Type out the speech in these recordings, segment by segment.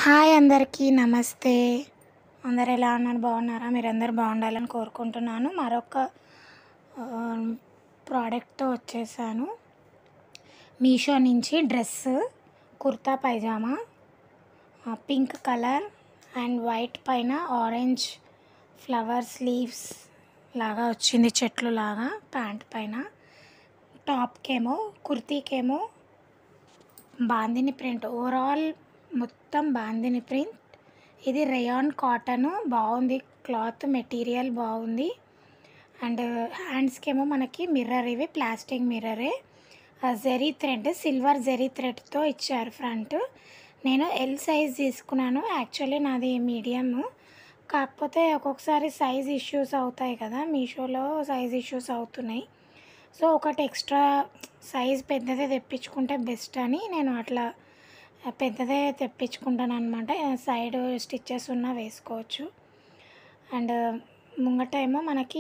Hi అందరికీ నమస్తే. అందరు ఎలా ఉన్నారు? బాగున్నారా? మీరందరూ బాగుండాలని కోరుకుంటున్నాను. మరొక ప్రోడక్ట్తో వచ్చేసాను. మీషో నుంచి dress kurta pyjama pink colour and white పైన ఆరెంజ్ ఫ్లవర్ స్లీవ్స్ లాగా వచ్చింది, చెట్లు లాగా. ప్యాంట్ పైన టాప్కేమో కుర్తీకేమో బాందిని ప్రింట్, ఓవరాల్ మొత్తం బాందిని ప్రింట్. ఇది రేయాన్ కాటన్, బాగుంది క్లాత్ మెటీరియల్ బాగుంది. అండ్ హ్యాండ్స్కేమో మనకి మిర్రర్, ఇవి ప్లాస్టిక్ మిర్రరే. జెరీ థ్రెడ్, సిల్వర్ జెరీ థ్రెడ్తో ఇచ్చారు ఫ్రంట్. నేను ఎల్ సైజ్ తీసుకున్నాను. యాక్చువల్లీ నాది మీడియము, కాకపోతే ఒక్కొక్కసారి సైజ్ ఇష్యూస్ అవుతాయి కదా, మీషోలో సైజ్ ఇష్యూస్ అవుతున్నాయి. సో ఒకటి ఎక్స్ట్రా సైజ్ పెద్దదే తెప్పించుకుంటే బెస్ట్ అని నేను అట్లా పెద్దదే తెప్పించుకుంటాను అనమాట. సైడ్ స్టిచ్చెస్ ఉన్నా వేసుకోవచ్చు. అండ్ ముంగట ఏమో మనకి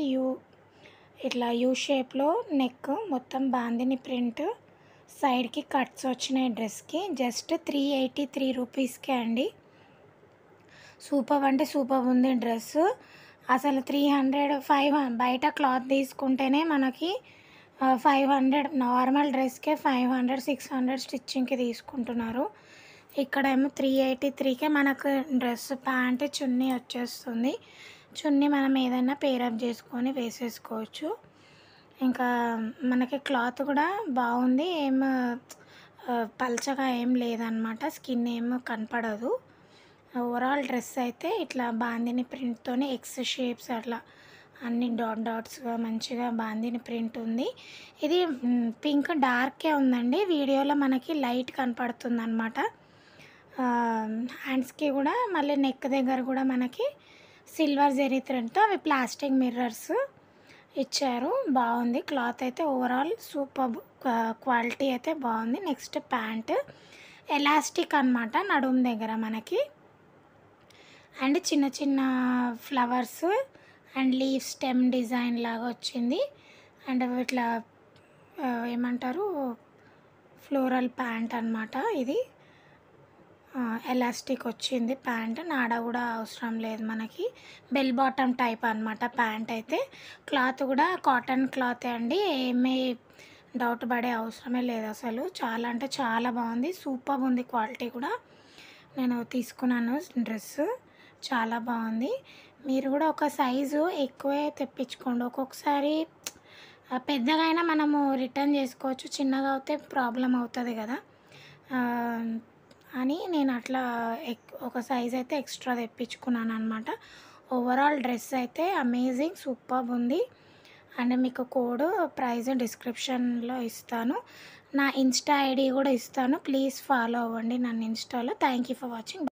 ఇట్లా యూ షేప్లో నెక్ మొత్తం బాందిని ప్రింట్, సైడ్కి కట్స్ వచ్చినాయి. డ్రెస్కి జస్ట్ 383 రూపీస్కే అండి. సూపర్ అంటే సూపర్ ఉంది డ్రెస్. అసలు 500 బయట క్లాత్ తీసుకుంటేనే మనకి 500, నార్మల్ డ్రెస్కే 500, 600 స్టిచ్చింగ్కి తీసుకుంటున్నారు. ఇక్కడేమో 383కే మనకు డ్రెస్ ప్యాంట్ చున్నీ వచ్చేస్తుంది. చున్నీ మనం ఏదైనా పేరప్ చేసుకొని వేసేసుకోవచ్చు. ఇంకా మనకి క్లాత్ కూడా బాగుంది, ఏం పల్చగా ఏం లేదనమాట, స్కిన్ ఏం కనపడదు. ఓవరాల్ డ్రెస్ అయితే ఇట్లా బాందిని ప్రింట్తోనే ఎక్స్ షేప్స్ అట్లా అన్ని డాట్స్గా మంచిగా బాందిని ప్రింట్ ఉంది. ఇది పింక్ డార్కే ఉందండి, వీడియోలో మనకి లైట్ కనపడుతుంది అనమాట. హ్యాండ్స్కి కూడా మళ్ళీ నెక్ దగ్గర కూడా మనకి సిల్వర్ జెరీ థ్రెడ్తో అవి ప్లాస్టిక్ మిర్రర్స్ ఇచ్చారు. బాగుంది క్లాత్ అయితే, ఓవరాల్ సూపర్ క్వాలిటీ అయితే బాగుంది. నెక్స్ట్ ప్యాంట్ ఎలాస్టిక్ అనమాట నడుము దగ్గర మనకి, అండ్ చిన్న చిన్న flowers and leave stem design లాగా వచ్చింది. అండ్ ఇట్లా ఏమంటారు, ఫ్లోరల్ ప్యాంట్ అనమాట. ఇది ఎలాస్టిక్ వచ్చింది ప్యాంట్, నాడ కూడా అవసరం లేదు మనకి, బెల్ బాటమ్ టైప్ అనమాట ప్యాంట్ అయితే. క్లాత్ కూడా కాటన్ క్లాతే అండి, ఏమీ డౌట్ పడే అవసరమే లేదు అసలు. చాలా అంటే చాలా బాగుంది, సూపర్ ఉంది క్వాలిటీ కూడా. నేను తీసుకున్నాను డ్రెస్, చాలా బాగుంది. మీరు కూడా ఒక సైజు ఎక్కువే తెప్పించుకోండి. ఒక్కొక్కసారి పెద్దగా అయినా మనము రిటర్న్ చేసుకోవచ్చు, చిన్నగా అయితే ప్రాబ్లం అవుతుంది కదా అని నేను అట్లా ఒక సైజ్ అయితే ఎక్స్ట్రా తెప్పించుకున్నాను అనమాట. ఓవరాల్ డ్రెస్ అయితే అమేజింగ్ సూపర్ ఉంది. అండ్ మీకు కోడ్ ప్రైస్ డిస్క్రిప్షన్లో ఇస్తాను, నా ఇన్స్టా ఐడి కూడా ఇస్తాను, ప్లీజ్ ఫాలో అవ్వండి నన్ను ఇన్స్టాలో. Thank you for watching.